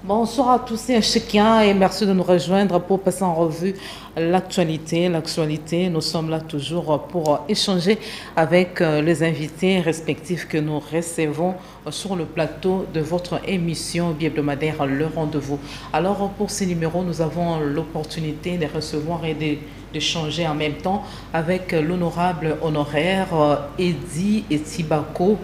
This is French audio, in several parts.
Bonsoir à tous et à chacun et merci de nous rejoindre pour passer en revue l'actualité. Nous sommes là toujours pour échanger avec les invités respectifs que nous recevons sur le plateau de votre émission bi-hebdomadaire Le Rendez-vous. Alors pour ce numéro, nous avons l'opportunité de recevoir et d'échanger en même temps avec l'honorable honoraire Eddy Etibako,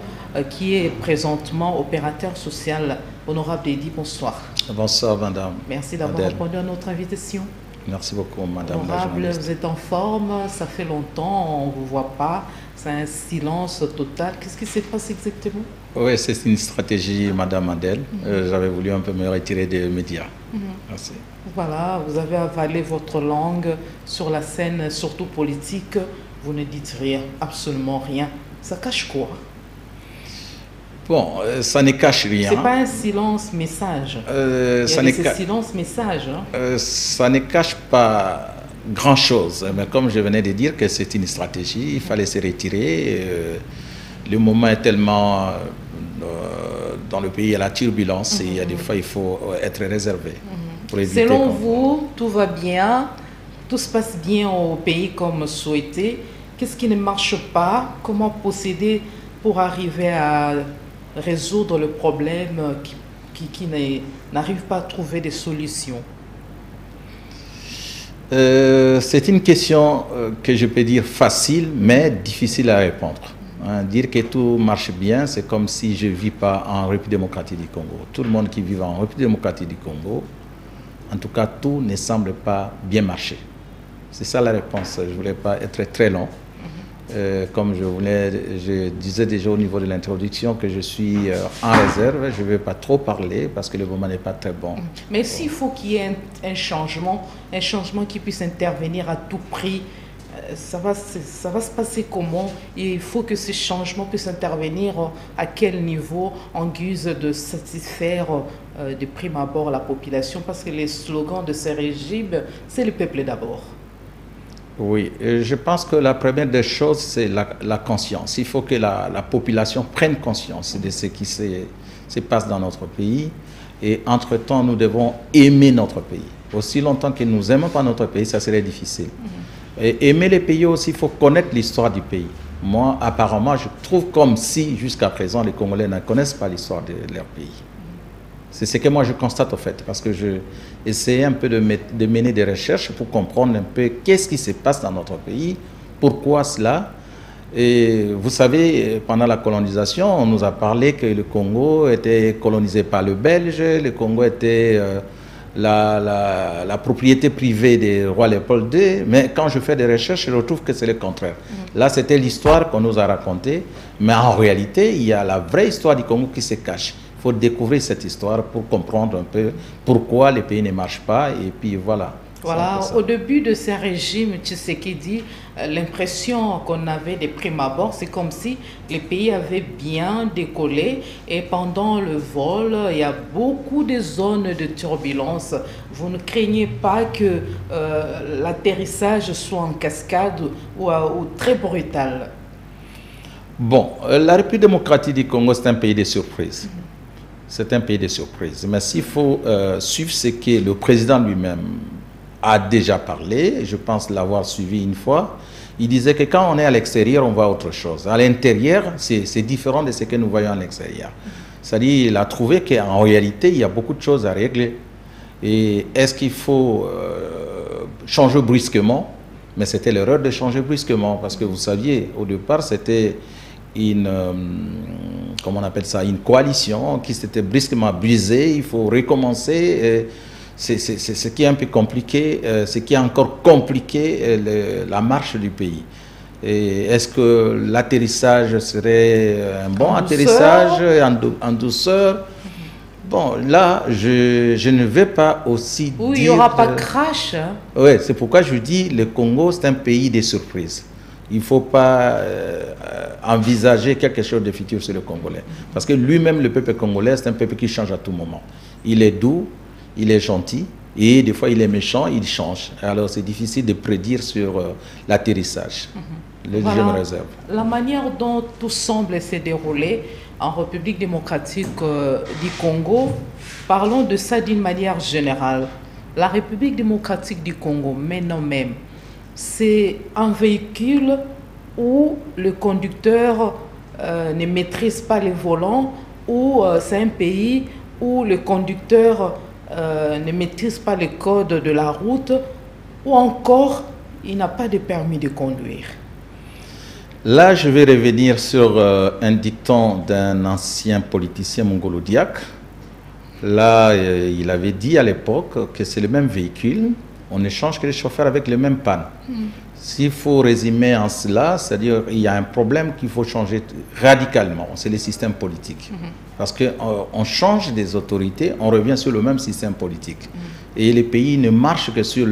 qui est présentement opérateur social. Honorable Eddy, bonsoir. Bonsoir, madame. Merci d'avoir répondu à notre invitation. Merci beaucoup, madame. Honorable, vous êtes en forme, ça fait longtemps, on ne vous voit pas, c'est un silence total. Qu'est-ce qui s'est passé exactement? Oui, c'est une stratégie, madame Adèle. J'avais voulu un peu me retirer des médias. Merci. Voilà, vous avez avalé votre langue sur la scène, surtout politique. Vous ne dites rien, absolument rien. Ça cache quoi? Bon, ça ne cache rien. C'est pas un silence message. Silence message. Ça ne cache pas grand-chose. Mais comme je venais de dire que c'est une stratégie, il fallait se retirer. Le moment est tellement... dans le pays, il y a la turbulence et il y a des fois, il faut être réservé. Pour éviter Selon vous, tout va bien, tout se passe bien au pays comme souhaité. Qu'est-ce qui ne marche pas? Comment procéder pour arriver à résoudre le problème qui n'arrive pas à trouver des solutions? C'est une question que je peux dire facile, mais difficile à répondre. Dire que tout marche bien, c'est comme si je ne vis pas en République démocratique du Congo. Tout le monde qui vit en République démocratique du Congo, en tout cas, tout ne semble pas bien marcher. C'est ça la réponse. Je ne voulais pas être très long. Comme je disais déjà au niveau de l'introduction que je suis en réserve, je ne vais pas trop parler parce que le moment n'est pas très bon. Mais s'il faut qu'il y ait un changement qui puisse intervenir à tout prix, ça va se passer comment? Il faut que ce changement puisse intervenir à quel niveau en guise de satisfaire de prime abord la population? Parce que les slogans de ces régimes, c'est le peuple d'abord. Oui, je pense que la première des choses, c'est la conscience. Il faut que la population prenne conscience de ce qui se passe dans notre pays. Et entre-temps, nous devons aimer notre pays. Aussi longtemps que nous n'aimons pas notre pays, ça serait difficile. Et aimer le pays aussi, il faut connaître l'histoire du pays. Moi, apparemment, je trouve comme si, jusqu'à présent, les Congolais ne connaissent pas l'histoire de leur pays. C'est ce que moi je constate en fait, parce que je essayais un peu de mener des recherches pour comprendre un peu qu'est-ce qui se passe dans notre pays, pourquoi cela. Et vous savez, pendant la colonisation, on nous a parlé que le Congo était colonisé par le Belge, le Congo était la propriété privée des rois Léopold II, mais quand je fais des recherches, je retrouve que c'est le contraire. Là, c'était l'histoire qu'on nous a racontée, mais en réalité, il y a la vraie histoire du Congo qui se cache. Il faut découvrir cette histoire pour comprendre un peu pourquoi les pays ne marchent pas, et puis voilà. Voilà, au début de ce régime, Tshisekedi, l'impression qu'on avait de prime abord, c'est comme si les pays avaient bien décollé et pendant le vol, il y a beaucoup de zones de turbulence. Vous ne craignez pas que l'atterrissage soit en cascade ou très brutal? Bon, la République démocratique du Congo, c'est un pays de surprises. C'est un pays de surprises. Mais s'il faut suivre ce que le président lui-même a déjà parlé, je pense l'avoir suivi une fois, il disait que quand on est à l'extérieur, on voit autre chose. À l'intérieur, c'est différent de ce que nous voyons à l'extérieur. C'est-à-dire, il a trouvé qu'en réalité, il y a beaucoup de choses à régler. Et est-ce qu'il faut changer brusquement? Mais c'était l'erreur de changer brusquement, parce que vous saviez, au départ, c'était comment on appelle ça, une coalition qui s'était brusquement brisée. Il faut recommencer. C'est ce qui est un peu compliqué, ce qui est encore compliqué la marche du pays. Est-ce que l'atterrissage serait un bon atterrissage en douceur? Bon, là, je ne vais pas aussi dire... Oui, il n'y aura pas de crash. Oui, c'est pourquoi je dis le Congo, c'est un pays des surprises. Il ne faut pas envisager quelque chose de futur sur le Congolais. Parce que lui-même, le peuple congolais, c'est un peuple qui change à tout moment. Il est doux, il est gentil, et des fois il est méchant, il change. Alors c'est difficile de prédire sur l'atterrissage. Je me réserve. La manière dont tout semble se dérouler en République démocratique du Congo, Parlons de ça d'une manière générale. La République démocratique du Congo, maintenant même, c'est un véhicule où le conducteur ne maîtrise pas les volants, ou c'est un pays où le conducteur ne maîtrise pas les codes de la route, ou encore il n'a pas de permis de conduire. Là, je vais revenir sur un dicton d'un ancien politicien mongolodiaque. Là, il avait dit à l'époque que c'est le même véhicule, on échange que les chauffeurs avec les mêmes pannes. S'il faut résumer en cela, c'est-à-dire qu'il y a un problème qu'il faut changer radicalement, c'est le système politique. Parce qu'on change des autorités, on revient sur le même système politique. Et les pays ne marchent que sur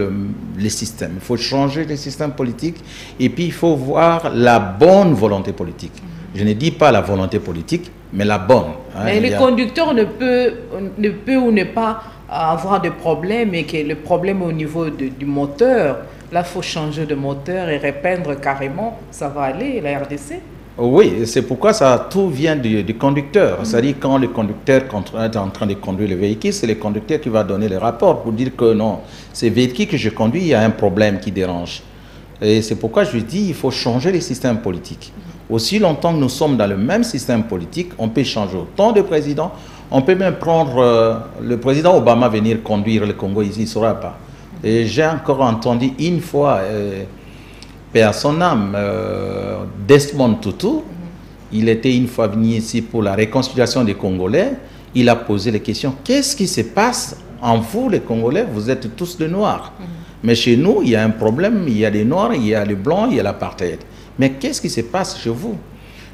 les systèmes. Il faut changer les systèmes politiques et puis il faut voir la bonne volonté politique. Je ne dis pas la volonté politique, mais la bonne. Mais le conducteur ne peut ou ne pas avoir de problème, et que le problème au niveau du moteur, là, il faut changer de moteur et repeindre carrément, ça va aller, la RDC? Oui, c'est pourquoi tout vient du conducteur. C'est-à-dire quand le conducteur est en train de conduire le véhicule, c'est le conducteur qui va donner le rapport pour dire que non, ce véhicule que je conduis, il y a un problème qui dérange. Et c'est pourquoi je dis qu'il faut changer les systèmes politiques. Aussi longtemps que nous sommes dans le même système politique, on peut changer autant de présidents. On peut même prendre le président Obama venir conduire le Congo ici, il ne saura pas. Et j'ai encore entendu une fois, paix à son âme, Desmond Tutu, il était une fois venu ici pour la réconciliation des Congolais. Il a posé les questions, qu'est-ce qui se passe en vous les Congolais? Vous êtes tous de noirs. Mais chez nous, il y a un problème, il y a les noirs, il y a les blancs, il y a l'apartheid. Mais qu'est-ce qui se passe chez vous?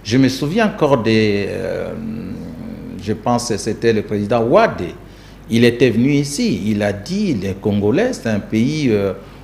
Je me souviens encore je pense que c'était le président Ouad. Il était venu ici, il a dit, les Congolais, c'est un pays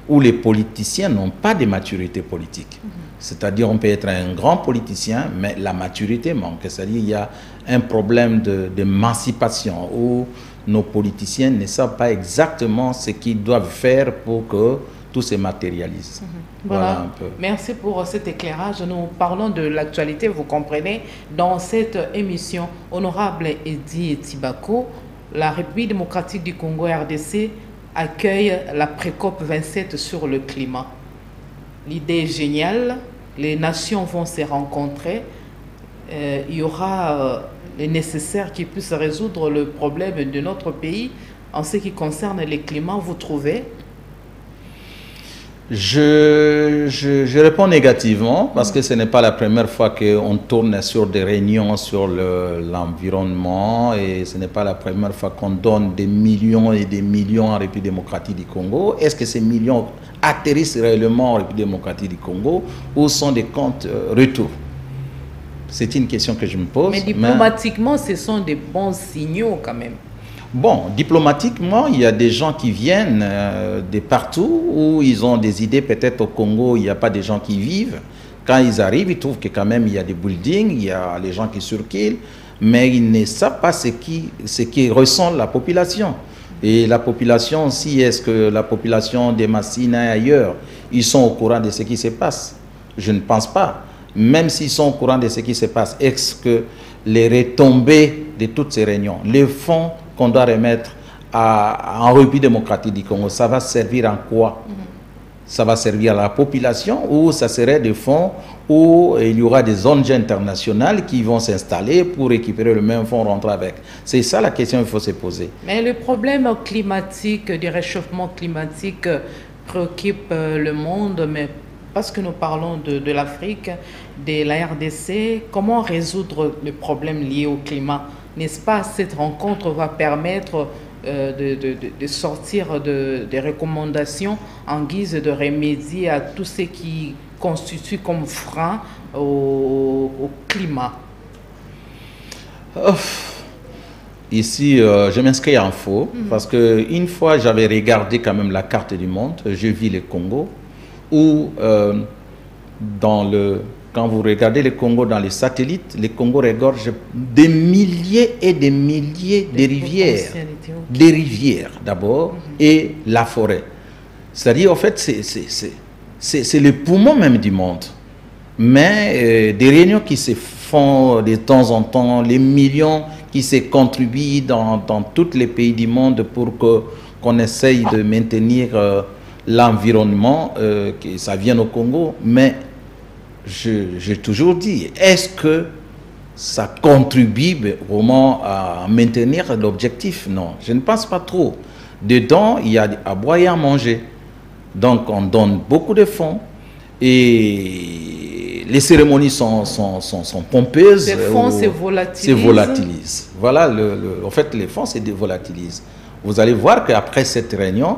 où les politiciens n'ont pas de maturité politique. C'est-à-dire, on peut être un grand politicien, mais la maturité manque. C'est-à-dire, il y a un problème d'émancipation où nos politiciens ne savent pas exactement ce qu'ils doivent faire pour que tout se matérialise. Voilà un peu. Merci pour cet éclairage. Nous parlons de l'actualité, vous comprenez. Dans cette émission, honorable Eddy Tibako, la République démocratique du Congo, RDC, accueille la pré-COP 27 sur le climat. L'idée est géniale, les nations vont se rencontrer, il y aura le nécessaire qui puisse résoudre le problème de notre pays en ce qui concerne le climat, vous trouvez? Je réponds négativement parce que ce n'est pas la première fois qu'on tourne sur des réunions sur l'environnement et ce n'est pas la première fois qu'on donne des millions et des millions en République démocratique du Congo. Est-ce que ces millions atterrissent réellement en République démocratique du Congo ou sont des comptes retour? C'est une question que je me pose. Mais diplomatiquement, ce sont des bons signaux quand même. Bon, diplomatiquement, il y a des gens qui viennent de partout où ils ont des idées. Peut-être au Congo, il n'y a pas des gens qui vivent. Quand ils arrivent, ils trouvent que quand même il y a des buildings, il y a les gens qui circulent, mais ils ne savent pas ce qui ressent la population. Et la population aussi, est-ce que la population des Massina et ailleurs, ils sont au courant de ce qui se passe? Je ne pense pas. Même s'ils sont au courant de ce qui se passe, est-ce que les retombées de toutes ces réunions, les fonds qu'on doit remettre en République démocratique du Congo, ça va servir en quoi? Ça va servir à la population ou ça serait des fonds où il y aura des ONG internationales qui vont s'installer pour récupérer le même fonds, rentrer avec? C'est ça la question qu'il faut se poser. Mais le problème climatique, du réchauffement climatique préoccupe le monde, mais parce que nous parlons de l'Afrique, de la RDC, comment résoudre le problème lié au climat? N'est-ce pas, cette rencontre va permettre de sortir des recommandations en guise de remédier à tout ce qui constitue comme frein au climat? Ici, je m'inscris en faux parce qu'une fois, j'avais regardé quand même la carte du monde, je vis le Congo, où quand vous regardez le Congo dans les satellites, le Congo regorge des milliers et des milliers de rivières. Des rivières d'abord et la forêt. C'est-à-dire, en fait, c'est le poumon même du monde. Mais des réunions qui se font de temps en temps, les millions qui se contribue dans tous les pays du monde pour qu'on essaye de maintenir l'environnement, que ça vienne au Congo. Mais j'ai toujours dit, est-ce que ça contribue vraiment à maintenir l'objectif? Non, je ne pense pas trop. Dedans, il y a à boire et à manger. Donc, on donne beaucoup de fonds et les cérémonies sont pompeuses. Les fonds se volatilisent. Voilà, en fait, les fonds se dévolatilisent. Vous allez voir qu'après cette réunion,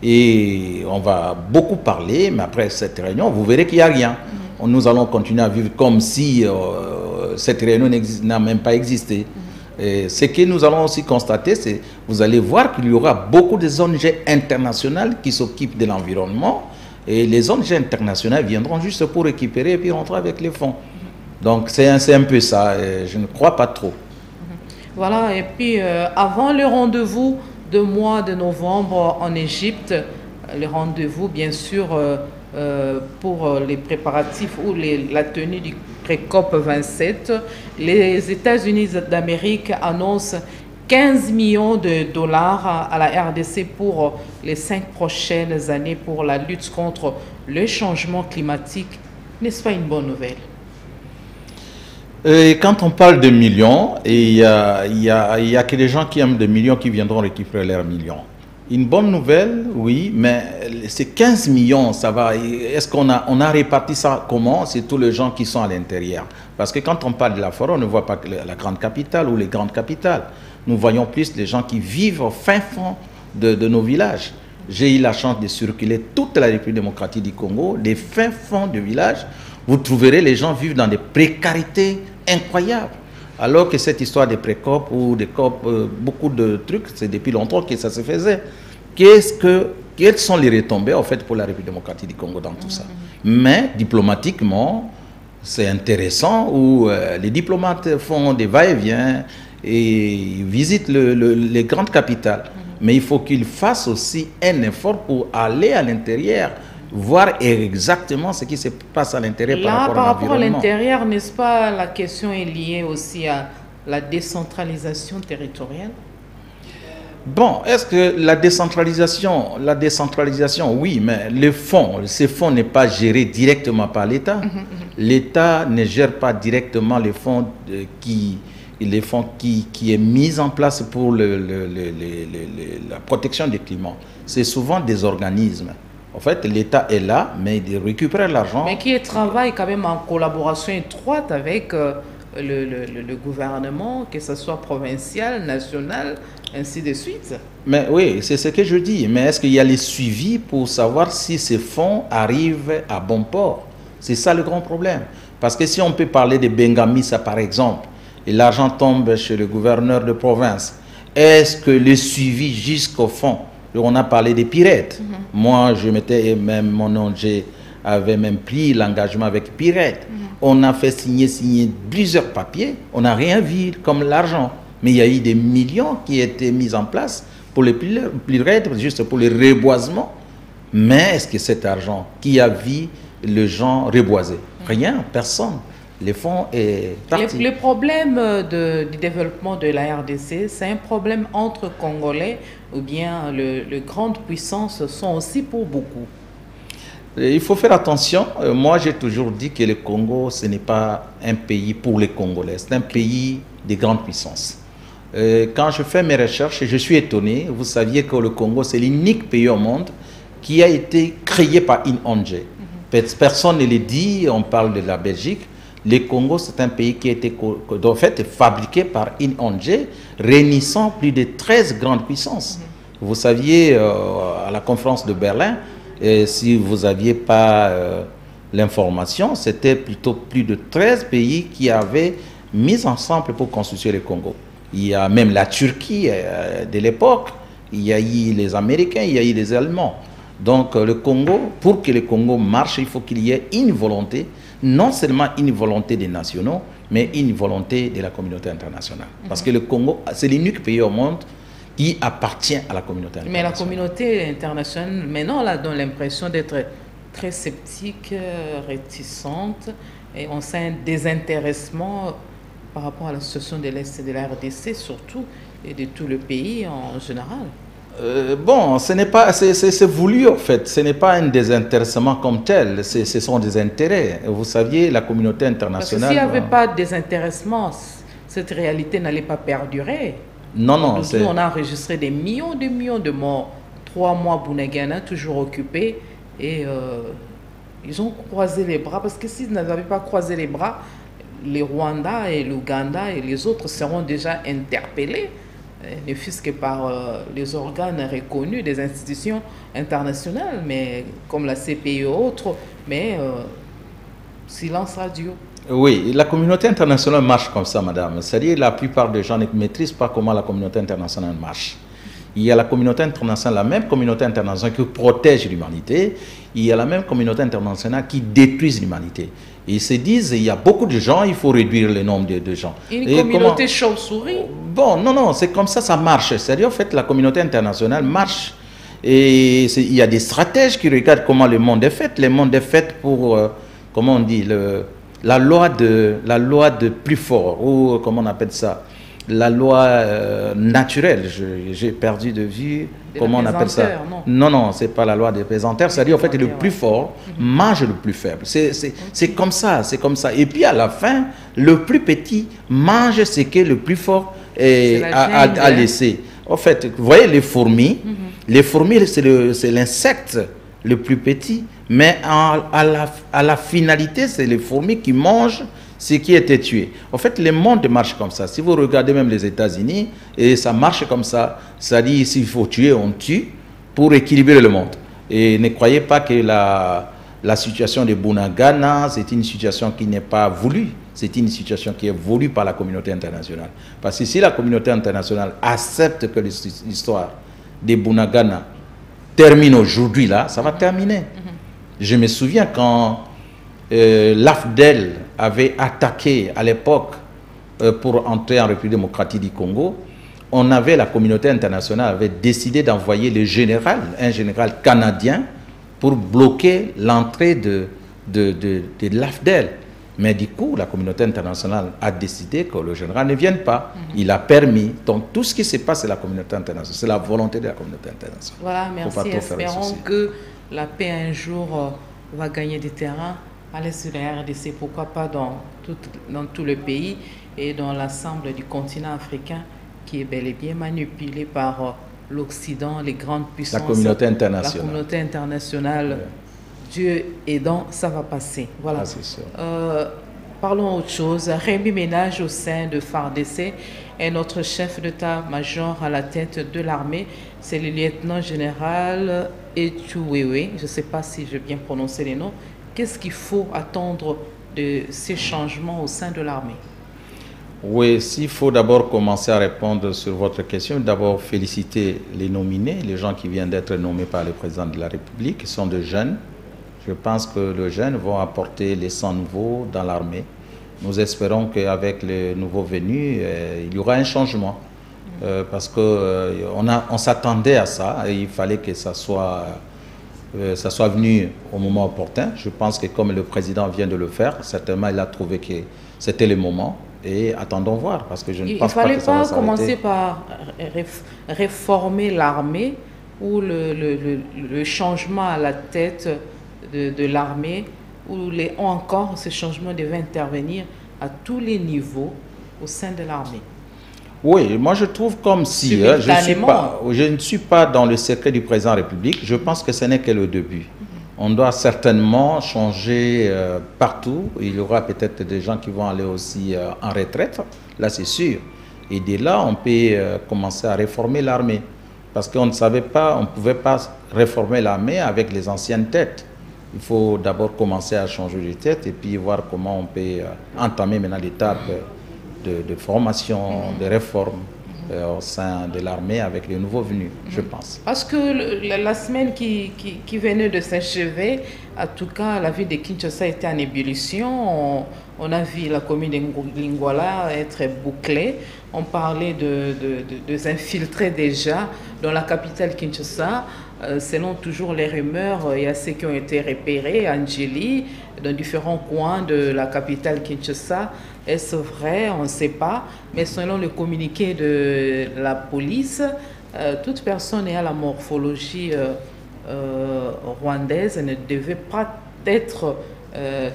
et on va beaucoup parler, mais après cette réunion, vous verrez qu'il n'y a rien. Nous allons continuer à vivre comme si cette réunion n'a même pas existé. Et ce que nous allons aussi constater, c'est vous allez voir qu'il y aura beaucoup de ONG internationales qui s'occupent de l'environnement et les ONG internationales viendront juste pour récupérer et puis rentrer avec les fonds. Donc c'est un peu ça, et je ne crois pas trop. Voilà, et puis avant le rendez-vous de mois de novembre en Égypte, le rendez-vous bien sûr pour les préparatifs ou la tenue du pré-COP 27, les États-Unis d'Amérique annoncent 15 millions de dollars à la RDC pour les 5 prochaines années pour la lutte contre le changement climatique. N'est-ce pas une bonne nouvelle? Et quand on parle de millions, il y a que des gens qui aiment des millions qui viendront récupérer leurs millions. Une bonne nouvelle, oui, mais ces 15 millions, ça va. Est-ce qu'on a réparti ça comment? C'est tous les gens qui sont à l'intérieur. Parce que quand on parle de la forêt, on ne voit pas que la grande capitale ou les grandes capitales. Nous voyons plus les gens qui vivent au fin fond de nos villages. J'ai eu la chance de circuler toute la République démocratique du Congo, des fins fonds de villages. Vous trouverez les gens vivent dans des précarités incroyables. Alors que cette histoire des pré-COP ou des COP, beaucoup de trucs, c'est depuis longtemps que ça se faisait. Quelles sont les retombées en fait pour la République démocratique du Congo dans tout ça? Mais diplomatiquement, c'est intéressant où les diplomates font des va-et-vient et visitent les grandes capitales. Mais il faut qu'ils fassent aussi un effort pour aller à l'intérieur, voir exactement ce qui se passe à l'intérieur par rapport à l'intérieur, n'est-ce pas, la question est liée aussi à la décentralisation territoriale? Bon, est-ce que la décentralisation, oui, mais ces fonds n'est pas géré directement par l'État. L'État ne gère pas directement les fonds qui est mis en place pour la protection du climat. C'est souvent des organismes. En fait, l'État est là, mais il récupère l'argent. Mais qui travaille quand même en collaboration étroite avec le gouvernement, que ce soit provincial, national, ainsi de suite. Mais oui, c'est ce que je dis. Mais est-ce qu'il y a les suivis pour savoir si ces fonds arrivent à bon port? C'est ça le grand problème. Parce que si on peut parler de Bengamisa, par exemple, et l'argent tombe chez le gouverneur de province, est-ce que le suivi jusqu'au fond? On a parlé des Pirettes. Moi, mon ONG avait même pris l'engagement avec Pirettes. On a fait signer plusieurs papiers. On n'a rien vu comme l'argent. Mais il y a eu des millions qui étaient mis en place pour les Pirettes, juste pour le reboisement. Mais est-ce que cet argent, qui a vu les gens reboiser? Rien, personne. Les fonds est parti. Le problème du développement de la RDC, c'est un problème entre Congolais ou bien les grandes puissances sont aussi pour beaucoup? Il faut faire attention. Moi, j'ai toujours dit que le Congo, ce n'est pas un pays pour les Congolais. C'est un pays des grandes puissances. Quand je fais mes recherches, je suis étonné. Vous saviez que le Congo, c'est l'unique pays au monde qui a été créé par une ONG. Personne ne le dit. On parle de la Belgique. Le Congo, c'est un pays qui a été en fait, fabriqué par une ONG réunissant plus de 13 grandes puissances. Vous saviez, à la conférence de Berlin, si vous n'aviez pas l'information, c'était plutôt plus de 13 pays qui avaient mis ensemble pour constituer le Congo. Il y a même la Turquie de l'époque, il y a eu les Américains, il y a eu les Allemands. Donc le Congo, pour que le Congo marche, il faut qu'il y ait une volonté, non seulement une volonté des nationaux, mais une volonté de la communauté internationale. Parce que le Congo, c'est l'unique pays au monde qui appartient à la communauté internationale. Mais la communauté internationale, maintenant, on a l'impression d'être très sceptique, réticente, et on sent un désintéressement par rapport à la situation de l'Est de la RDC surtout et de tout le pays en général? Bon, ce n'est pas, c'est voulu en fait, ce n'est pas un désintéressement comme tel, ce sont des intérêts. Vous saviez, la communauté internationale... Parce que s'il n'y avait pas de désintéressement, cette réalité n'allait pas perdurer. Non, non. Nous, on a enregistré des millions de morts. 3 mois, Bunagana, toujours occupé, et ils ont croisé les bras, parce que s'ils n'avaient pas croisé les bras, les Rwandais et l'Ouganda et les autres seront déjà interpellés, ne fût-ce que par les organes reconnus des institutions internationales, mais comme la CPI et autres, mais silence radio. Oui, la communauté internationale marche comme ça, madame. C'est-à-dire la plupart des gens ne maîtrisent pas comment la communauté internationale marche. Il y a la communauté internationale, la même communauté internationale qui protège l'humanité. Il y a la même communauté internationale qui détruit l'humanité. Ils se disent, il y a beaucoup de gens, il faut réduire le nombre de gens. Une communauté chauve-souris? Bon, non, non, c'est comme ça marche. C'est-à-dire, en fait, la communauté internationale marche. Et il y a des stratèges qui regardent comment le monde est fait. Le monde est fait pour, comment on dit, la loi de plus fort, ou comment on appelle ça, la loi naturelle. J'ai perdu de vue, comment on appelle ça? Non, non, c'est pas la loi des pesanteurs, c'est-à-dire en fait le plus fort mange le plus faible. C'est comme ça, c'est comme ça. Et puis à la fin, le plus petit mange ce que le plus fort a laissé. En fait, vous voyez les fourmis, c'est l'insecte le plus petit, mais à la finalité, c'est les fourmis qui mangent ce qui était tué. En fait, le monde marche comme ça. Si vous regardez même les États-Unis, et ça marche comme ça, ça dit s'il faut tuer, on tue pour équilibrer le monde. Et ne croyez pas que la situation de Bunagana, c'est une situation qui n'est pas voulue. C'est une situation qui est voulue par la communauté internationale. Parce que si la communauté internationale accepte que l'histoire de Bunagana termine aujourd'hui, là, ça va terminer. Je me souviens quand l'AFDEL avait attaqué à l'époque pour entrer en République démocratique du Congo, la communauté internationale avait décidé d'envoyer un général canadien pour bloquer l'entrée de l'AFDEL. Mais du coup, la communauté internationale a décidé que le général ne vienne pas. Il a permis. Donc, tout ce qui se passe, c'est la communauté internationale. C'est la volonté de la communauté internationale. Voilà, merci. Espérons que la paix un jour va gagner du terrain à l'est de la RDC, pourquoi pas dans tout le pays et dans l'ensemble du continent africain qui est bel et bien manipulé par l'Occident, les grandes puissances. La communauté internationale. La communauté internationale. Ouais. Dieu aidant, ça va passer. Voilà. Ah, c'est sûr. Parlons autre chose. Rémi Ménage au sein de FARDC est notre chef d'état-major à la tête de l'armée. C'est le lieutenant-général Etuwewe. Je ne sais pas si je bien prononcer les noms. Qu'est-ce qu'il faut attendre de ces changements au sein de l'armée? Oui, s'il faut d'abord commencer à répondre sur votre question, d'abord féliciter les nominés, les gens qui viennent d'être nommés par le président de la République, qui sont de jeunes. Je pense que les jeunes vont apporter les sangs nouveaux dans l'armée. Nous espérons qu'avec les nouveaux venus, il y aura un changement. Parce qu'on s'attendait à ça et il fallait que ça soit venu au moment opportun. Je pense que comme le président vient de le faire, certainement il a trouvé que c'était le moment. Et attendons voir, parce que je ne pense pas que ça va s'arrêter. Il ne fallait pas commencer par réformer l'armée ou le changement à la tête de l'armée, ou encore ce changement devait intervenir à tous les niveaux au sein de l'armée. Oui, moi je trouve comme si je ne suis pas dans le secret du président de la République. Je pense que ce n'est que le début. On doit certainement changer partout. Il y aura peut-être des gens qui vont aller aussi en retraite, là c'est sûr. Et dès là, on peut commencer à réformer l'armée. Parce qu'on ne savait pas, on ne pouvait pas réformer l'armée avec les anciennes têtes. Il faut d'abord commencer à changer de tête et puis voir comment on peut entamer maintenant l'étape de formation, de réforme au sein de l'armée avec les nouveaux venus, je pense. Parce que la semaine qui venait de s'achever, en tout cas, la ville de Kinshasa était en ébullition. On a vu la commune de Lingwala être bouclée. On parlait de infiltrer déjà dans la capitale Kinshasa. selon toujours les rumeurs, il y a ceux qui ont été repérés à Njili, dans différents coins de la capitale Kinshasa. Est-ce vrai? On ne sait pas. Mais selon le communiqué de la police, toute personne ayant la morphologie rwandaise ne devait pas être,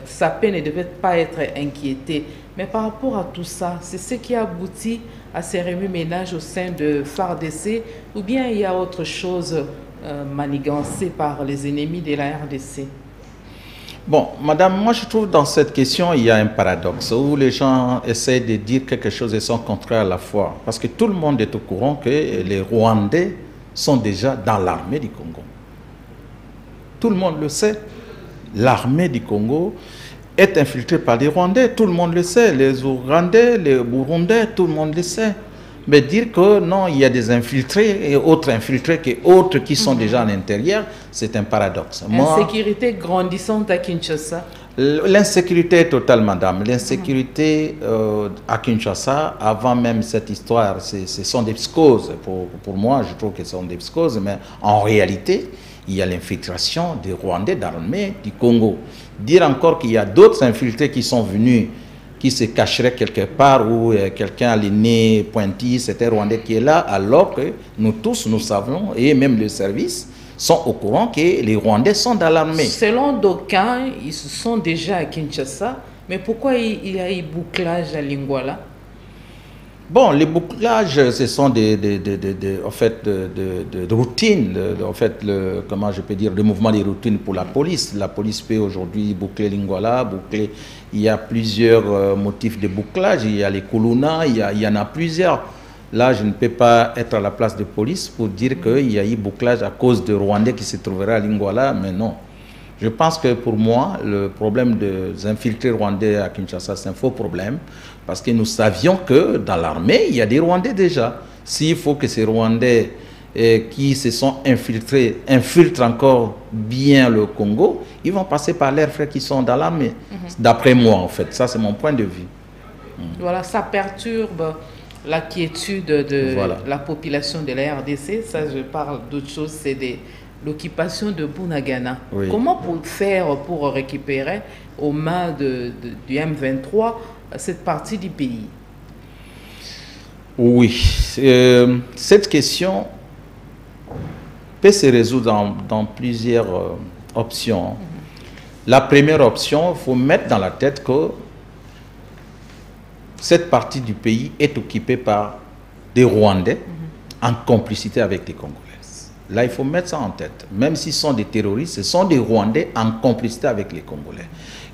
sa paix ne devait pas être inquiétée. Mais par rapport à tout ça, c'est ce qui aboutit à ces remue-ménages au sein de FARDC, ou bien il y a autre chose manigancée par les ennemis de la RDC? Bon, madame, moi je trouve dans cette question, il y a un paradoxe où les gens essaient de dire quelque chose et sont contraires à la fois. Parce que tout le monde est au courant que les Rwandais sont déjà dans l'armée du Congo. Tout le monde le sait. L'armée du Congo est infiltrée par les Rwandais, tout le monde le sait. Les Ougandais, les Burundais, tout le monde le sait. Mais dire que non, il y a des infiltrés et autres infiltrés que autres qui sont déjà à l'intérieur, c'est un paradoxe. L'insécurité grandissante à Kinshasa. L'insécurité est totale, madame. L'insécurité à Kinshasa, avant même cette histoire, ce sont des psychoses. Pour moi, je trouve que ce sont des psychoses, mais en réalité, il y a l'infiltration des Rwandais d'armée du Congo. Dire encore qu'il y a d'autres infiltrés qui sont venus, qui se cacherait quelque part où quelqu'un a les nez pointis, c'était Rwandais qui est là, alors que nous tous, nous savons, et même le service, sont au courant que les Rwandais sont dans l'armée. Selon d'aucuns, ils sont déjà à Kinshasa, mais pourquoi il y a eu bouclage à Lingwala? Bon, les bouclages, ce sont en fait, de routine, en fait, comment je peux dire, le mouvement des routines pour la police. La police peut aujourd'hui boucler Lingwala, boucler. Il y a plusieurs motifs de bouclage. Il y a les Kuluna, il y en a plusieurs. Là, je ne peux pas être à la place de police pour dire qu'il y a eu bouclage à cause de Rwandais qui se trouveraient à Lingwala, mais non. Je pense que pour moi, le problème des infiltrés rwandais à Kinshasa, c'est un faux problème, parce que nous savions que dans l'armée, il y a des Rwandais déjà. S'il faut que ces Rwandais qui se sont infiltrés infiltrent encore bien le Congo, ils vont passer par leurs frères qui sont dans l'armée. D'après moi, en fait. Ça, c'est mon point de vue. Voilà, ça perturbe la quiétude de la population de la RDC. Ça, je parle d'autre chose, c'est l'occupation de Bunagana. Oui. Comment faire pour récupérer aux mains du M23 cette partie du pays? Oui, cette question peut se résoudre dans plusieurs options. La première option, il faut mettre dans la tête que cette partie du pays est occupée par des Rwandais en complicité avec les Congolais. Là, il faut mettre ça en tête. Même s'ils sont des terroristes, ce sont des Rwandais en complicité avec les Congolais.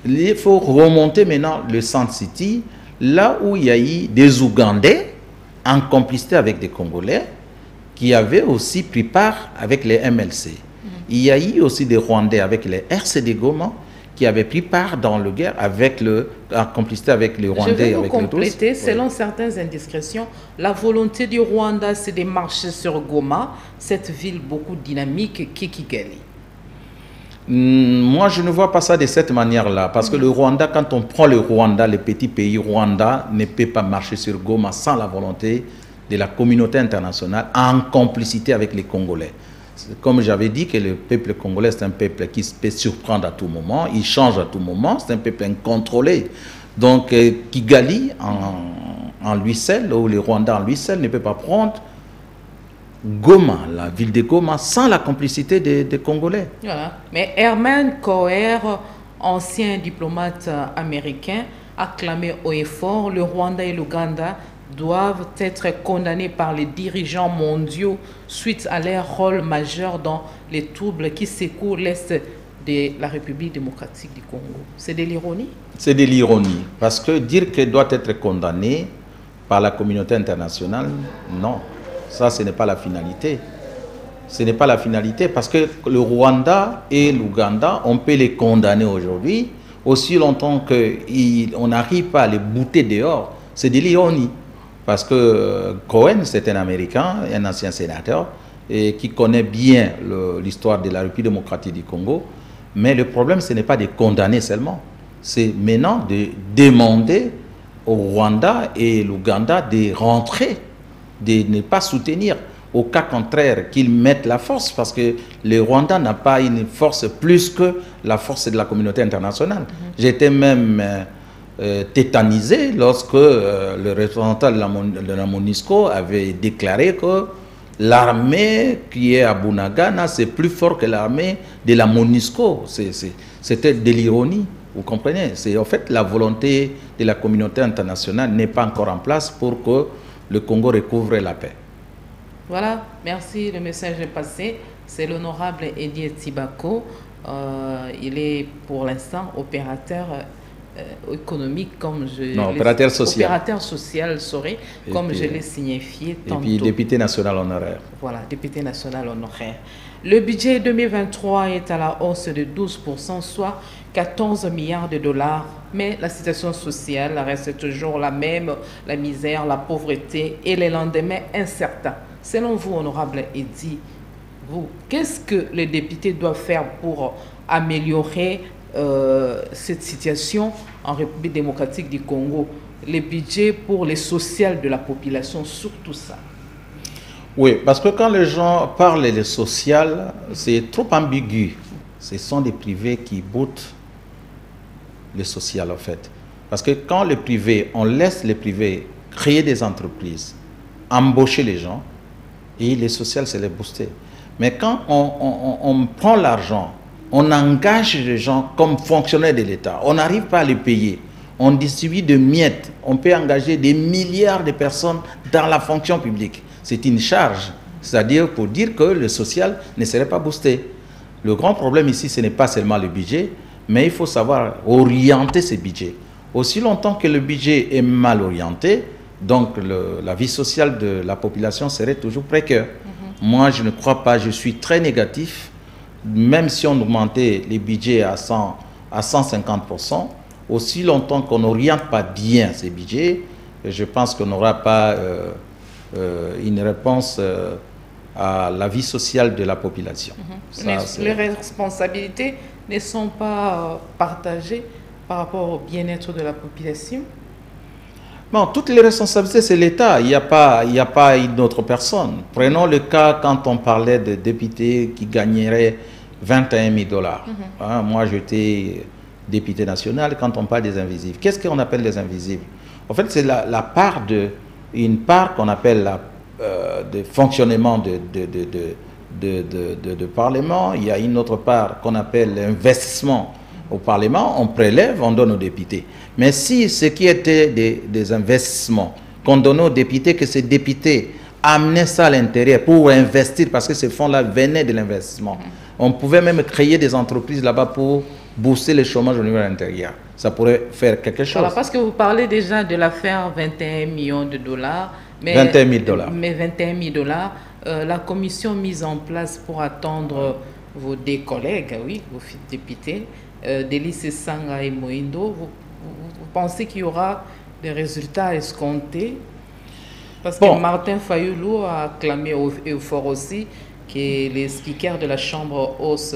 Il faut remonter maintenant le Centre City, là où il y a eu des Ougandais en complicité avec des Congolais qui avaient aussi pris part avec les MLC. Il y a eu aussi des Rwandais avec les RCD Goma qui avaient pris part dans la guerre en complicité avec les Rwandais. Je vais vous compléter, selon certaines indiscrétions, la volonté du Rwanda, c'est de marcher sur Goma, cette ville beaucoup dynamique qui est Kigali. Moi, je ne vois pas ça de cette manière-là, parce que le Rwanda, quand on prend le Rwanda, le petit pays Rwanda ne peut pas marcher sur Goma sans la volonté de la communauté internationale en complicité avec les Congolais. Comme j'avais dit que le peuple congolais, c'est un peuple qui peut surprendre à tout moment, il change à tout moment, c'est un peuple incontrôlé. Donc Kigali, en lui seul, ou le Rwanda en lui seul, ne peut pas prendre Goma, la ville de Goma, sans la complicité des Congolais. Voilà. Mais Herman Coher, ancien diplomate américain, a clamé haut et fort, le Rwanda et l'Ouganda doivent être condamnés par les dirigeants mondiaux suite à leur rôle majeur dans les troubles qui secouent l'Est de la République démocratique du Congo. C'est de l'ironie? C'est de l'ironie, parce que dire qu'elle doit être condamnée par la communauté internationale, non. Ça, ce n'est pas la finalité. Ce n'est pas la finalité, parce que le Rwanda et l'Ouganda, on peut les condamner aujourd'hui, aussi longtemps qu'on n'arrive pas à les bouter dehors. C'est de l'ironie. Parce que Cohen, c'est un Américain, un ancien sénateur, et qui connaît bien l'histoire de la République démocratique du Congo. Mais le problème, ce n'est pas de condamner seulement. C'est maintenant de demander au Rwanda et l'Ouganda de rentrer, de ne pas soutenir. Au cas contraire, qu'ils mettent la force, parce que le Rwanda n'a pas une force plus que la force de la communauté internationale. J'étais même tétanisé lorsque le représentant de la MONUSCO avait déclaré que l'armée qui est à Bunagana, c'est plus fort que l'armée de la MONUSCO. C'était de l'ironie, vous comprenez? C'est en fait la volonté de la communauté internationale n'est pas encore en place pour que le Congo recouvre la paix. Voilà, merci, le message est passé. C'est l'honorable Eddie Tibako. Il est pour l'instant opérateur économique, comme je non, opérateur social. Opérateur social, comme je l'ai signifié tantôt. Et puis député national honoraire. Voilà, député national honoraire. Le budget 2023 est à la hausse de 12%, soit 14 milliards de dollars. Mais la situation sociale reste toujours la même, la misère, la pauvreté et les lendemains incertains. Selon vous, honorable Eddie, qu'est-ce que les députés doivent faire pour améliorer cette situation en République démocratique du Congo? Les budgets pour les sociales de la population, surtout ça. Oui, parce que quand les gens parlent de social, c'est trop ambigu. Ce sont des privés qui boutent le social, en fait. Parce que quand le privé, on laisse les privés créer des entreprises, embaucher les gens, et les sociales, c'est les booster. Mais quand on prend l'argent, on engage les gens comme fonctionnaires de l'État, on n'arrive pas à les payer, on distribue de miettes, on peut engager des milliards de personnes dans la fonction publique. C'est une charge, c'est-à-dire pour dire que le social ne serait pas boosté. Le grand problème ici, ce n'est pas seulement le budget, mais il faut savoir orienter ce budget. Aussi longtemps que le budget est mal orienté, donc la vie sociale de la population serait toujours précaire. Moi, je ne crois pas, je suis très négatif. Même si on augmentait les budgets à 150%, aussi longtemps qu'on n'oriente pas bien ces budgets, je pense qu'on n'aura pas une réponse à la vie sociale de la population. Les responsabilités ne sont pas partagées par rapport au bien-être de la population? Bon, toutes les responsabilités, c'est l'État. Il n'y a pas une autre personne. Prenons le cas quand on parlait de députés qui gagneraient 21 000 dollars. Moi, j'étais député national. Quand on parle des invisibles, qu'est-ce qu'on appelle les invisibles? En fait, c'est une part qu'on appelle de fonctionnement de Parlement. Il y a une autre part qu'on appelle l'investissement au Parlement. On prélève, on donne aux députés. Mais si ce qui était des investissements qu'on donnait aux députés, que ces députés amenaient ça à l'intérieur pour investir, parce que ces fonds-là venaient de l'investissement. On pouvait même créer des entreprises là-bas pour booster le chômage au niveau intérieur. Ça pourrait faire quelque chose. Alors, parce que vous parlez déjà de l'affaire 21 millions de dollars. Mais, 21 000 dollars. Mais 21 000 dollars, la commission mise en place pour attendre vos deux collègues, oui, vos députés, Délice Sanga et Moindo, vous pensez qu'il y aura des résultats escomptés? Parce que Martin Fayoulou a clamé au fort aussi que les speakers de la Chambre hausse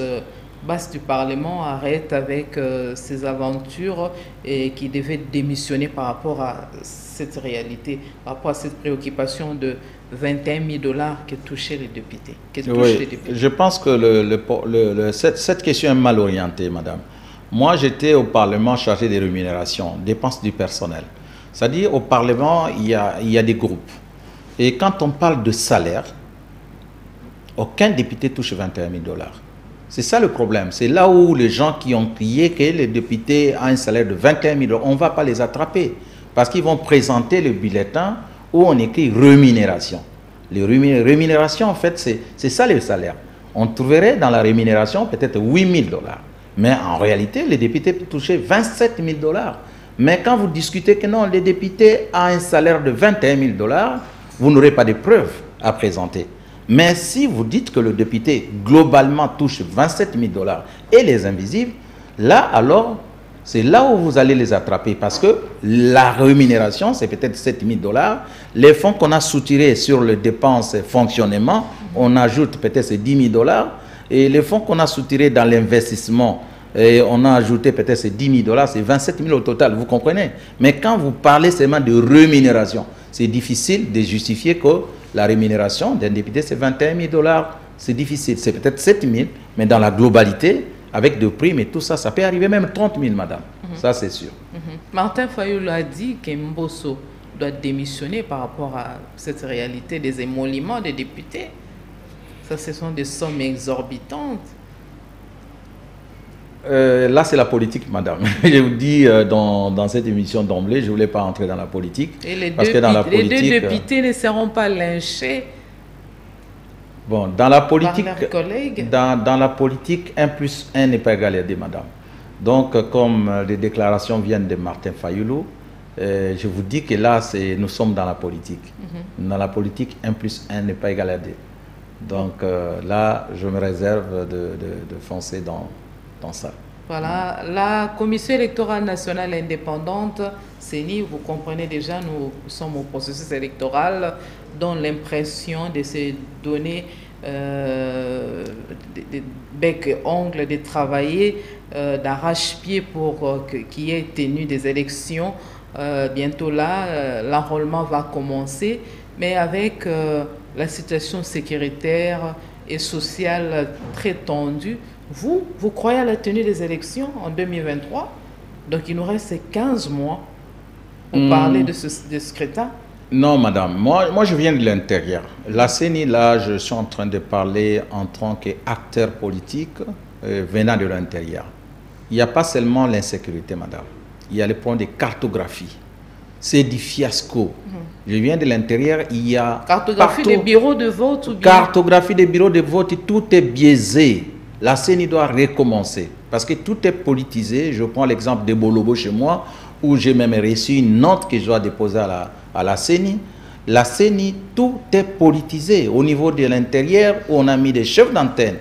basse du Parlement arrêtent avec ces aventures et qui devaient démissionner par rapport à cette réalité, par rapport à cette préoccupation de 21 000 dollars que touchaient les députés. Je pense que cette question est mal orientée, madame. Moi, j'étais au Parlement chargé des rémunérations, dépenses du personnel. C'est-à-dire, au Parlement, il y a des groupes. Et quand on parle de salaire, aucun député touche 21 000 dollars. C'est ça le problème. C'est là où les gens qui ont crié que les députés ont un salaire de 21 000 dollars, on ne va pas les attraper. Parce qu'ils vont présenter le bulletin où on écrit rémunération. Les rémunérations, en fait, c'est ça le salaire. On trouverait dans la rémunération peut-être 8 000 dollars. Mais en réalité, les députés touchaient 27 000 dollars. Mais quand vous discutez que non, les députés ont un salaire de 21 000 dollars, vous n'aurez pas de preuves à présenter. Mais si vous dites que le député globalement touche 27 000 dollars et les invisibles, là alors, c'est là où vous allez les attraper parce que la rémunération, c'est peut-être 7 000 dollars. Les fonds qu'on a soutirés sur les dépenses et fonctionnement, on ajoute peut-être 10 000 dollars. Et les fonds qu'on a soutirés dans l'investissement, on a ajouté peut-être 10 000 dollars, c'est 27 000 au total, vous comprenez? Mais quand vous parlez seulement de rémunération, c'est difficile de justifier que la rémunération d'un député, c'est 21 000 dollars. C'est difficile, c'est peut-être 7 000, mais dans la globalité, avec des primes et tout ça, ça peut arriver même 30 000, madame. Ça, c'est sûr. Martin Fayulu a dit qu'Mbosso doit démissionner par rapport à cette réalité des émoluments des députés. Ça, ce sont des sommes exorbitantes. Là, c'est la politique, madame. Je vous dis, dans cette émission d'emblée, je ne voulais pas entrer dans la politique. Et les deux députés ne seront pas lynchés. Bon, dans la politique, par leurs collègues. Dans la politique, 1+1 n'est pas égal à 2, madame. Donc, comme les déclarations viennent de Martin Fayulu, je vous dis que là, nous sommes dans la politique. Dans la politique, 1+1 n'est pas égal à 2. Donc là, je me réserve de foncer dans ça. Voilà, la Commission électorale nationale indépendante, CENI, vous comprenez déjà, nous sommes au processus électoral, dont l'impression de se donner des becs et ongles, de travailler d'arrache-pied pour qu'il y ait tenu des élections. Bientôt là, l'enrôlement va commencer, mais avec la situation sécuritaire et sociale très tendue, vous croyez à la tenue des élections en 2023? Donc il nous reste 15 mois pour parler de ce scrutin. Non, madame. Moi, je viens de l'intérieur. La CENI, là, je suis en train de parler en tant qu'acteur politique venant de l'intérieur. Il n'y a pas seulement l'insécurité, madame. Il y a le point de cartographie. C'est du fiasco. Je viens de l'intérieur, il y a... Cartographie des bureaux de vote ou bien... Cartographie des bureaux de vote, tout est biaisé. La CENI doit recommencer parce que tout est politisé. Je prends l'exemple de Bolobo chez moi, où j'ai même reçu une note que je dois déposer à la CENI. La CENI, tout est politisé. Au niveau de l'intérieur, on a mis des chefs d'antenne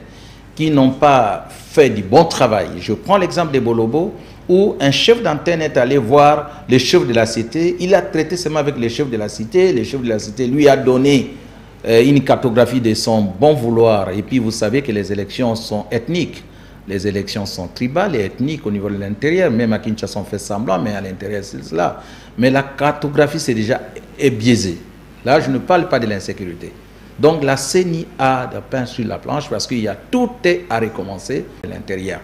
qui n'ont pas fait du bon travail. Je prends l'exemple de Bolobo, où un chef d'antenne est allé voir les chefs de la cité. Il a traité seulement avec les chefs de la cité. Les chefs de la cité lui a donné une cartographie de son bon vouloir. Et puis vous savez que les élections sont ethniques. Les élections sont tribales et ethniques au niveau de l'intérieur. Même à Kinshasa, on fait semblant, mais à l'intérieur, c'est cela. Mais la cartographie, c'est déjà biaisé. Là, je ne parle pas de l'insécurité. Donc la CENI a de pain sur la planche parce qu'il y a tout est à recommencer à l'intérieur.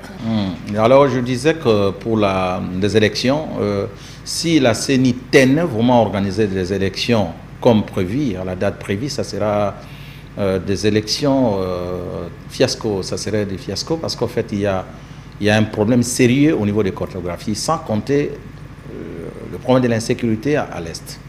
Alors je disais que pour les élections, si la CENI tenait vraiment à organiser des élections comme prévu, à la date prévue, ça sera des élections fiasco. Ça serait des fiascos parce qu'en fait, il y a un problème sérieux au niveau des cartographies, sans compter le problème de l'insécurité à l'Est.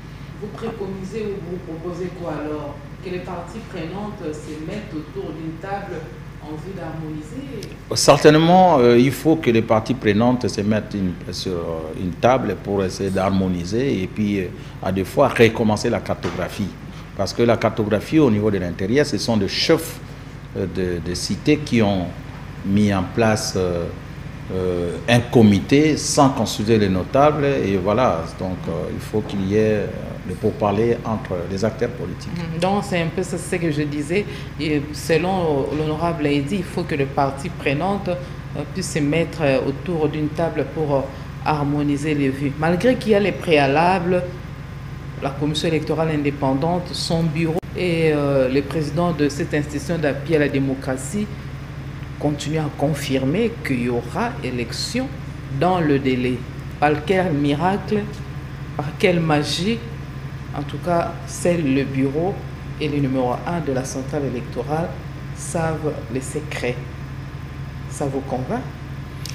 Vous préconisez ou vous proposez quoi alors? Que les parties prenantes se mettent autour d'une table en vue d'harmoniser? Certainement, il faut que les parties prenantes se mettent sur une table pour essayer d'harmoniser et puis à des fois recommencer la cartographie. Parce que la cartographie au niveau de l'intérieur, ce sont des chefs de cités qui ont mis en place un comité sans consulter les notables et voilà, donc il faut qu'il y ait le pourparler entre les acteurs politiques. Donc c'est un peu ce que je disais, et selon l'honorable Aïdi, il faut que les parties prenantes puissent se mettre autour d'une table pour harmoniser les vues. Malgré qu'il y a les préalables, la commission électorale indépendante, son bureau et le président de cette institution d'appui à la démocratie continue à confirmer qu'il y aura élection dans le délai. Par quel miracle, par quelle magie, en tout cas, c'est le bureau et le numéro 1 de la centrale électorale savent les secrets. Ça vous convainc?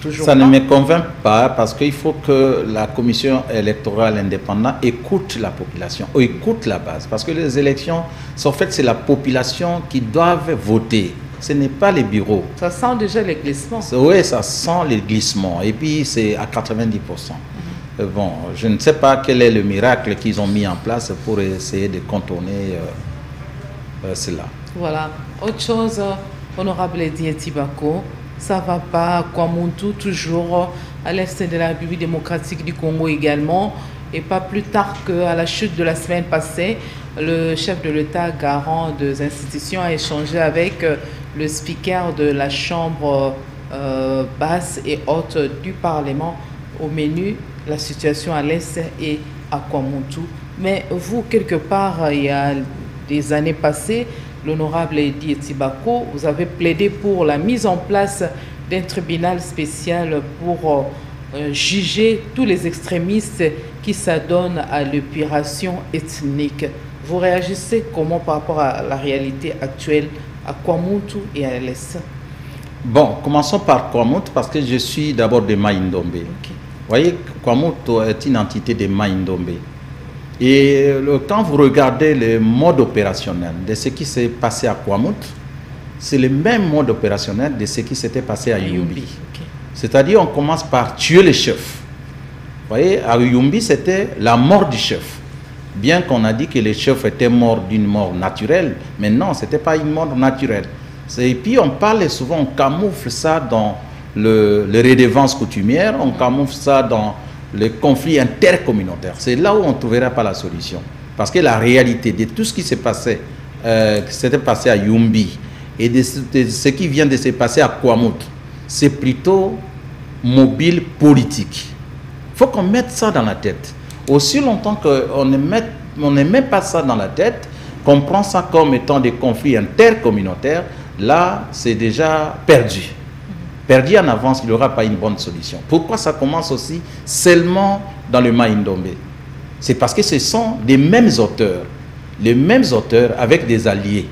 Toujours ça ne me convainc pas parce qu'il faut que la commission électorale indépendante écoute la population, écoute la base. Parce que les élections, en fait, c'est la population qui doit voter. Ce n'est pas les bureaux. Ça sent déjà les glissements. Oui, ça sent les glissements. Et puis, c'est à 90%. Bon, je ne sais pas quel est le miracle qu'ils ont mis en place pour essayer de contourner cela. Voilà. Autre chose, honorable Eddie Tibako, ça ne va pas. Kwamuntu, toujours à l'est de la République démocratique du Congo également. Et pas plus tard qu'à la chute de la semaine passée, le chef de l'État garant des institutions a échangé avec le speaker de la Chambre basse et haute du Parlement. Au menu, la situation à l'Est et à Kwamuntu. Mais vous, quelque part, il y a des années passées, l'honorable Eddy Etibako, vous avez plaidé pour la mise en place d'un tribunal spécial pour juger tous les extrémistes qui s'adonnent à l'épuration ethnique. Vous réagissez comment par rapport à la réalité actuelle à Kwamoutou et à l'Est? Bon, commençons par Kwamoutou parce que je suis d'abord de Mai-Ndombe. Okay. Vous voyez, Kwamoutou est une entité de Mai-Ndombe. Et quand vous regardez le mode opérationnel de ce qui s'est passé à Kwamoutou, c'est le même mode opérationnel de ce qui s'était passé à Yumbi. Okay. C'est-à-dire, on commence par tuer les chefs. Vous voyez, à Yumbi, c'était la mort du chef. Bien qu'on a dit que les chefs étaient morts d'une mort naturelle, mais non, ce n'était pas une mort naturelle. Et puis, on parle souvent, on camoufle ça dans les redevances coutumières, on camoufle ça dans les conflits intercommunautaires. C'est là où on ne trouvera pas la solution. Parce que la réalité de tout ce qui s'est passé, s'était passé à Yumbi, et de ce qui vient de se passer à Kwamoutou, c'est plutôt mobile politique. Il faut qu'on mette ça dans la tête. Aussi longtemps qu'on ne met pas ça dans la tête, qu'on prend ça comme étant des conflits intercommunautaires, là, c'est déjà perdu. Perdu en avance, il n'y aura pas une bonne solution. Pourquoi ça commence aussi seulement dans le Mai-Ndombe? C'est parce que ce sont les mêmes auteurs avec des alliés.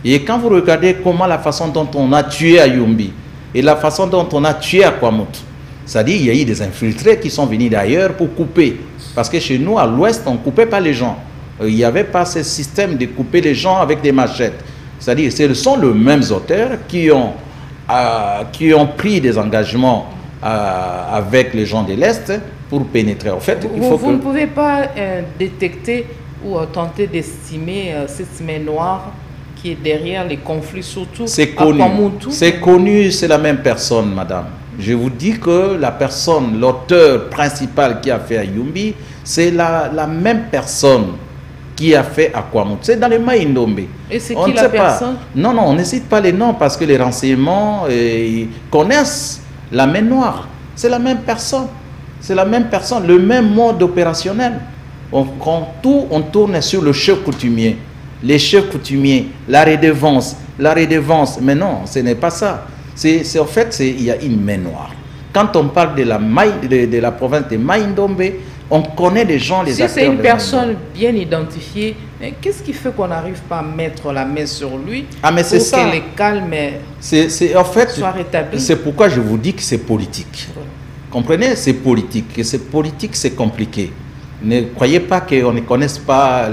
Et quand vous regardez comment la façon dont on a tué à Yumbi et la façon dont on a tué à Kwamoutou, c'est-à-dire qu'il y a eu des infiltrés qui sont venus d'ailleurs pour couper. Parce que chez nous, à l'ouest, on ne coupait pas les gens. Il n'y avait pas ce système de couper les gens avec des machettes. C'est-à-dire ce sont les mêmes auteurs qui ont pris des engagements avec les gens de l'Est pour pénétrer. En fait, vous ne pouvez pas détecter ou tenter d'estimer cette main noire qui est derrière les conflits, surtout à Kwamoutou. C'est connu, c'est la même personne, madame. Je vous dis que la personne, l'auteur principal qui a fait à Yumbi, c'est la même personne qui a fait à Kwamoutou. C'est dans le Mai-Ndombe. Et c'est qui la personne? Non, on ne cite pas les noms parce que les renseignements connaissent la main noire. C'est la même personne. C'est la même personne, le même mode opérationnel. On tourne sur le chef coutumier. Les chefs coutumiers, la redevance. Mais non, ce n'est pas ça. En fait, il y a une main noire. Quand on parle de la province de Mai-Ndombe, on connaît des gens, les acteurs. Si c'est une personne bien identifiée, qu'est-ce qui fait qu'on n'arrive pas à mettre la main sur lui pour que les calmes soient rétablis? C'est pourquoi je vous dis que c'est politique. Comprenez? C'est politique. Et c'est politique, c'est compliqué. Ne croyez pas qu'on ne connaisse pas,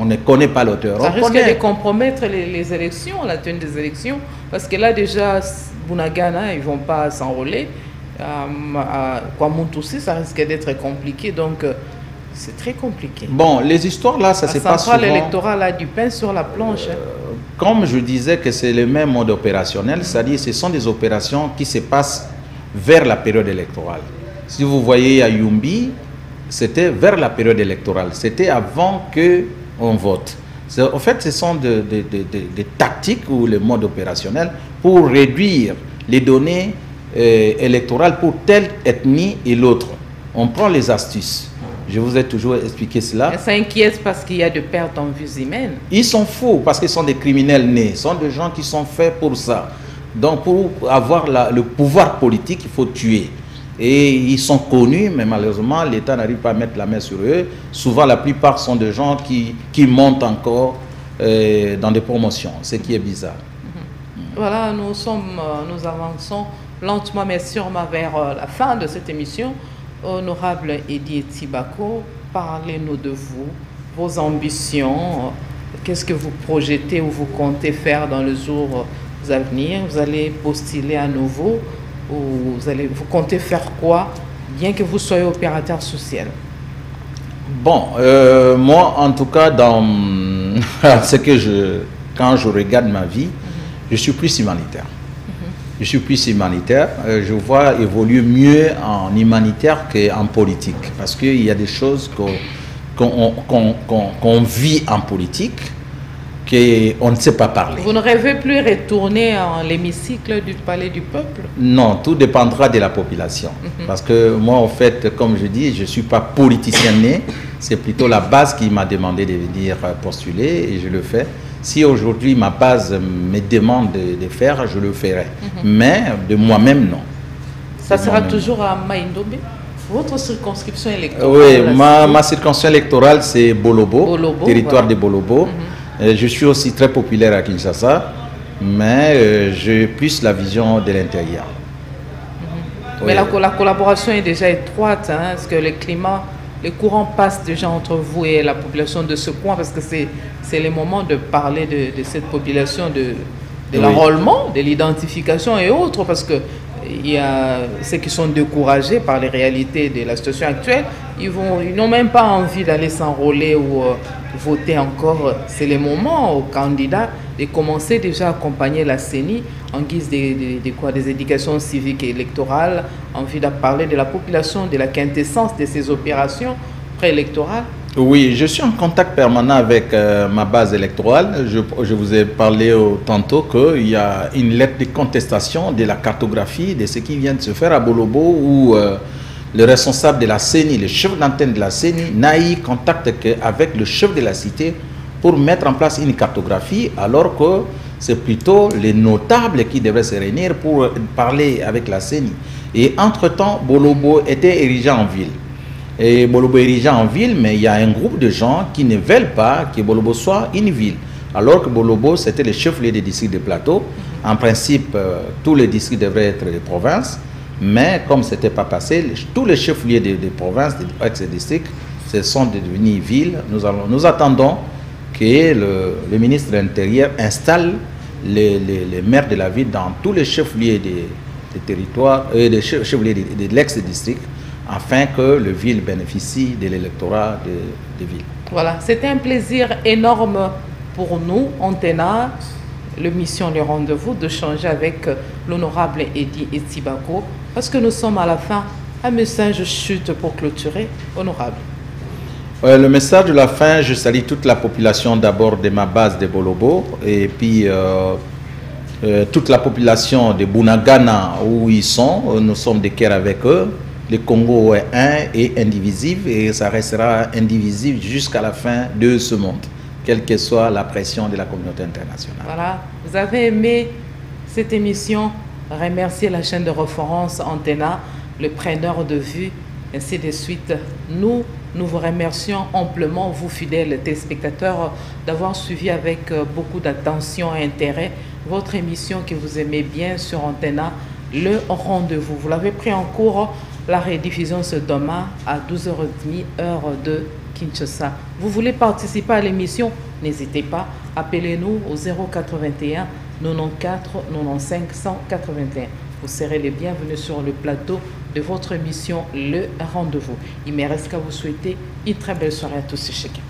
on ne connaît pas l'auteur. Ça risque de compromettre les élections, la tenue des élections, parce que là déjà, Bunagana, ils ne vont pas s'enrôler. À Kwamoutou aussi, ça risque d'être compliqué, donc c'est très compliqué. Bon, les histoires là, ça se passe souvent... La centrale électorale a du pain sur la planche. Comme je disais que c'est le même mode opérationnel, c'est-à-dire ce sont des opérations qui se passent vers la période électorale. Si vous voyez à Yumbi, c'était vers la période électorale, c'était avant qu'on vote. En fait, ce sont des tactiques ou le mode opérationnel pour réduire les données électorales pour telle ethnie et l'autre. On prend les astuces. Je vous ai toujours expliqué cela. Ça inquiète parce qu'il y a de pertes en vies humaines. Ils sont fous parce qu'ils sont des criminels nés. Ce sont des gens qui sont faits pour ça. Donc pour avoir le pouvoir politique, il faut tuer. Et ils sont connus, mais malheureusement, l'État n'arrive pas à mettre la main sur eux. Souvent, la plupart sont des gens qui montent encore dans des promotions, ce qui est bizarre. Voilà, nous avançons lentement mais sûrement vers la fin de cette émission. Honorable Eddy Etibako, parlez-nous de vous, vos ambitions, qu'est-ce que vous projetez ou vous comptez faire dans les jours à venir? Vous allez postuler à nouveau ou vous comptez faire quoi, bien que vous soyez opérateur social? Bon, moi en tout cas, quand je regarde ma vie, je suis plus humanitaire. Je suis plus humanitaire. Je vois évoluer mieux en humanitaire qu'en politique. Parce qu'il y a des choses qu'on vit en politique qu'on ne sait pas parler. Vous ne rêvez plus retourner à l'hémicycle du Palais du Peuple? Non, tout dépendra de la population. Parce que moi, en fait, comme je dis, je ne suis pas politicien né. C'est plutôt la base qui m'a demandé de venir postuler et je le fais. Si aujourd'hui ma base me demande de faire, je le ferai. Mais de moi-même, non. Ça sera toujours à Maïndombe? Votre circonscription électorale? Oui, ma circonscription électorale, c'est Bolobo, territoire de Bolobo. Je suis aussi très populaire à Kinshasa, mais j'ai plus la vision de l'intérieur. Mais la collaboration est déjà étroite, hein, parce que les courants passent déjà entre vous et la population de ce coin, parce que c'est le moment de parler de cette population, de l'enrôlement, de l'identification et autres, parce que il y a ceux qui sont découragés par les réalités de la situation actuelle, ils n'ont même pas envie d'aller s'enrôler ou voter encore. C'est le moment aux candidats de commencer déjà à accompagner la CENI en guise des éducations civiques et électorales, envie de parler de la population, de la quintessence de ces opérations préélectorales. Oui, je suis en contact permanent avec ma base électorale. Je vous ai parlé tantôt qu'il y a une lettre de contestation de la cartographie de ce qui vient de se faire à Bolobo où le responsable de la CENI, le chef d'antenne de la CENI, n'a eu contact qu'avec le chef de la cité pour mettre en place une cartographie alors que c'est plutôt les notables qui devraient se réunir pour parler avec la CENI. Et entre-temps, Bolobo était érigé en ville. Et Bolobo est érigé en ville, mais il y a un groupe de gens qui ne veulent pas que Bolobo soit une ville. Alors que Bolobo, c'était le chef-lieu des districts de plateau. En principe, tous les districts devraient être des provinces. Mais comme ce n'était pas passé, tous les chefs-lieux des provinces, des districts, se sont devenus villes. Nous attendons que le ministre de l'Intérieur installe les maires de la ville dans tous les chefs-lieux des territoires, des chefs-lieux de l'ex-district, afin que le ville bénéficie de l'électorat des villes. Voilà, c'était un plaisir énorme pour nous, Antena, l'émission Le Rendez-vous, de changer avec l'honorable Edi Etibako, parce que nous sommes à la fin. Un message chute pour clôturer, honorable. Le message de la fin, je salue toute la population d'abord de ma base de Bolobo, et puis toute la population de Bunagana où ils sont, nous sommes de cœur avec eux. Le Congo est un et indivisible et ça restera indivisible jusqu'à la fin de ce monde, quelle que soit la pression de la communauté internationale. Voilà, vous avez aimé cette émission, remerciez la chaîne de référence Antena, le preneur de vue, ainsi de suite. Nous vous remercions amplement, vous fidèles téléspectateurs, d'avoir suivi avec beaucoup d'attention et intérêt votre émission que vous aimez bien sur Antena, Le Rendez-vous. Vous l'avez pris en cours. La rediffusion ce demain à 12h30 heure de Kinshasa. Vous voulez participer à l'émission? N'hésitez pas, appelez-nous au 081 94 95 181. Vous serez les bienvenus sur le plateau de votre émission Le Rendez-vous. Il me reste qu'à vous souhaiter une très belle soirée à tous et chacun.